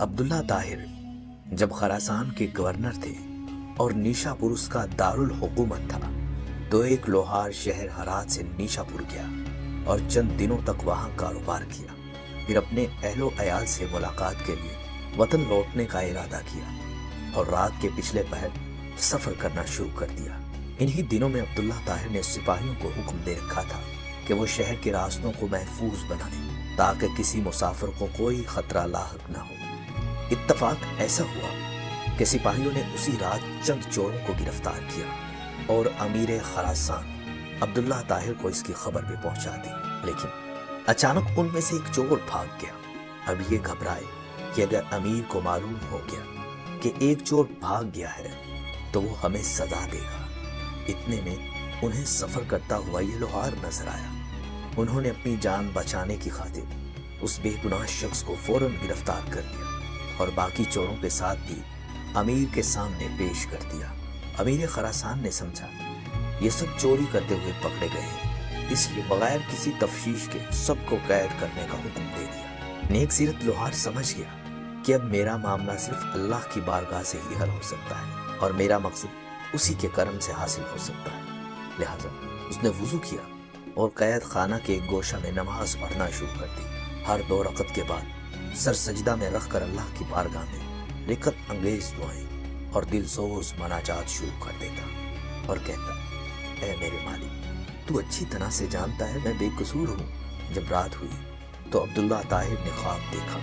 عبداللہ طاہر جب خراسان کے گورنر تھے اور نیشاپور اس کا دارالحکومت تھا تو ایک لوہار شہر ہرات سے نیشاپور گیا اور چند دنوں تک وہاں کاروبار کیا، پھر اپنے اہل و عیال سے ملاقات کے لیے وطن لوٹنے کا ارادہ کیا اور رات کے پچھلے پہر سفر کرنا شروع کر دیا۔ انہی دنوں میں عبداللہ طاہر نے سپاہیوں کو حکم دے رکھا تھا کہ وہ شہر کے راستوں کو محفوظ بنائیں تاکہ کسی مسافر کو کوئی خطرہ لاحق نہ ہو۔ اتفاق ایسا ہوا کہ سپاہیوں نے اسی رات چند چوروں کو گرفتار کیا اور امیر خراسان عبداللہ طاہر کو اس کی خبر بھی پہنچا دی، لیکن اچانک ان میں سے ایک چور بھاگ گیا۔ اب یہ گھبرائے کہ اگر امیر کو معلوم ہو گیا کہ ایک چور بھاگ گیا ہے تو وہ ہمیں سزا دے گا۔ اتنے میں انہیں سفر کرتا ہوا یہ لوہار نظر آیا۔ انہوں نے اپنی جان بچانے کی خاطر اس بے گناہ شخص کو فوراً گرفتار کر لیا اور باقی چوروں کے ساتھ بھی امیر کے سامنے پیش کر دیا۔ امیر خراسان نے سمجھا یہ سب چوری کرتے ہوئے پکڑے گئے ہیں، اس لیے بغیر کسی تفتیش کے سب کو قید کرنے کا حکم دے دیا۔ نیک سیرت لوہار سمجھ گیا کہ اب میرا معاملہ صرف اللہ کی بارگاہ سے ہی حل ہو سکتا ہے اور میرا مقصد اسی کے کرم سے حاصل ہو سکتا ہے، لہذا اس نے وضو کیا اور قید خانہ کے ایک گوشہ میں نماز پڑھنا شروع کر دی۔ ہر 2 رکعت کے بعد سر سجدہ میں رکھ کر اللہ کی بارگاہ میں رقت انگیز دعائیں اور دل سوز مناجات شروع کر دیتا اور کہتا، اے میرے مالک، تو اچھی طرح سے جانتا ہے میں بے قصور ہوں۔ جب رات ہوئی تو عبداللہ طاہر نے خواب دیکھا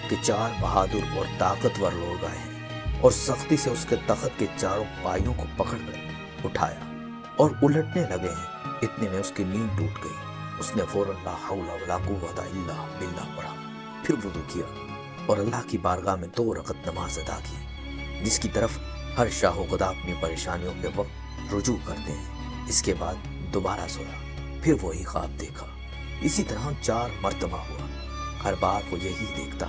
کہ 4 بہادر اور طاقتور لوگ آئے ہیں اور سختی سے اس کے تخت کے چاروں پائیوں کو پکڑ کر اٹھایا اور الٹنے لگے ہیں۔ اتنے میں اس کی نیند ٹوٹ گئی۔ اس نے فوراً لا حول ولا قوت الا باللہ پڑھا، پھر وضو کیا اور اللہ کی بارگاہ میں 2 رکعت نماز ادا کی، جس کی طرف ہر شاہ و گدا اپنی پریشانیوں کے وقت رجوع کرتے ہیں۔ اس کے بعد دوبارہ سویا، پھر وہی خواب دیکھا۔ اسی طرح 4 مرتبہ ہوا۔ ہر بار وہ یہی دیکھتا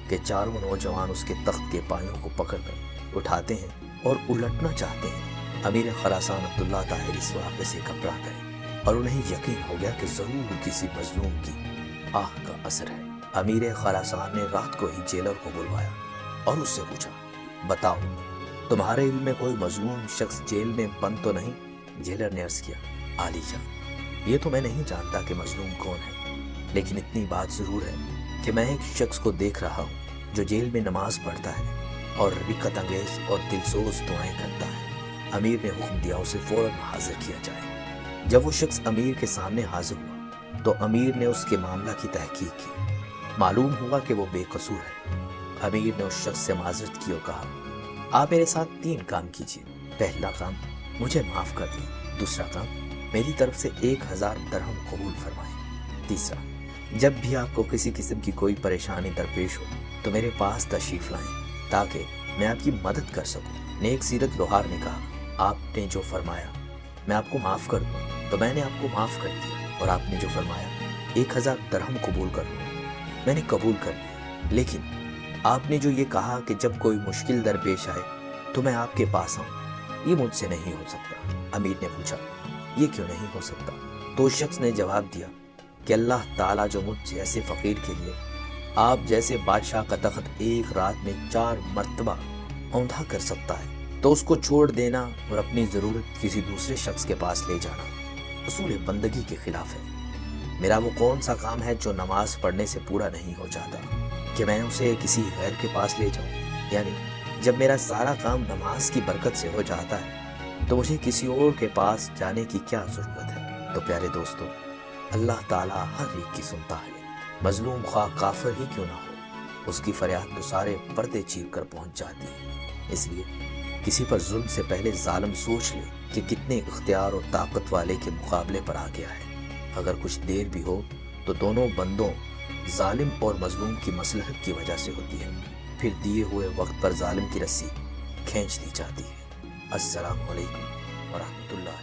کہ چاروں نوجوان اس کے تخت کے پائیوں کو پکڑ کر اٹھاتے ہیں اور الٹنا چاہتے ہیں۔ امیر خراسان عبداللہ طاہر اس واقعے سے گھبرا گئے اور انہیں یقین ہو گیا کہ ضرور کسی مظلوم کی آہ کا اثر ہے۔ امیر خراسان نے رات کو ہی جیلر کو بلوایا اور اس سے پوچھا، بتاؤ تمہارے علم میں کوئی مظلوم شخص جیل میں بند تو نہیں؟ جیلر نے عرض کیا، عالی جان، یہ تو میں نہیں جانتا کہ مظلوم کون ہے، لیکن اتنی بات ضرور ہے کہ میں ایک شخص کو دیکھ رہا ہوں جو جیل میں نماز پڑھتا ہے اور رقت انگیز اور دلسوز دعائیں کرتا ہے۔ امیر نے حکم دیا اسے فوراً حاضر کیا جائے۔ جب وہ شخص امیر کے سامنے حاضر ہوا تو امیر نے اس کے معاملہ کی تحقیق کی۔ معلوم ہوا کہ وہ بے قصور ہے۔ امیر نے اس شخص سے معذرت کی اور کہا، آپ میرے ساتھ 3 کام کیجیے۔ پہلا کام، مجھے معاف کر دیں۔ دوسرا کام، میری طرف سے 1000 درہم قبول فرمائیں۔ تیسرا، جب بھی آپ کو کسی قسم کی کوئی پریشانی درپیش ہو تو میرے پاس تشریف لائیں تاکہ میں آپ کی مدد کر سکوں۔ نیک سیرت لوہار نے کہا، آپ نے جو فرمایا میں آپ کو معاف کر دوں تو میں نے آپ کو معاف کر دیا، اور آپ نے جو فرمایا 1000 درہم قبول کر لوں، میں نے قبول کر لیا، لیکن آپ نے جو یہ کہا کہ جب کوئی مشکل درپیش آئے تو میں آپ کے پاس آؤں، یہ مجھ سے نہیں ہو سکتا۔ امیر نے پوچھا، یہ کیوں نہیں ہو سکتا؟ تو اس شخص نے جواب دیا کہ اللہ تعالیٰ جو مجھ جیسے فقیر کے لیے آپ جیسے بادشاہ کا تخت ایک رات میں 4 مرتبہ اوندھا کر سکتا ہے تو اس کو چھوڑ دینا اور اپنی ضرورت کسی دوسرے شخص کے پاس لے جانا اصول بندگی کے خلاف ہے۔ میرا وہ کون سا کام ہے جو نماز پڑھنے سے پورا نہیں ہو جاتا کہ میں اسے کسی غیر کے پاس لے جاؤں؟ یعنی جب میرا سارا کام نماز کی برکت سے ہو جاتا ہے تو مجھے کسی اور کے پاس جانے کی کیا ضرورت ہے؟ تو پیارے دوستو، اللہ تعالیٰ ہر ایک کی سنتا ہے، مظلوم خواہ کافر ہی کیوں نہ ہو، اس کی فریاد تو سارے پردے چیر کر پہنچ جاتی ہے۔ اس لیے کسی پر ظلم سے پہلے ظالم سوچ لے کہ کتنے اختیار اور طاقت والے کے مقابلے پر آ گیا ہے۔ اگر کچھ دیر بھی ہو تو دونوں بندوں ظالم اور مظلوم کی مصلحت کی وجہ سے ہوتی ہے، پھر دیے ہوئے وقت پر ظالم کی رسی کھینچ دی جاتی ہے۔ السلام علیکم ورحمۃ اللہ۔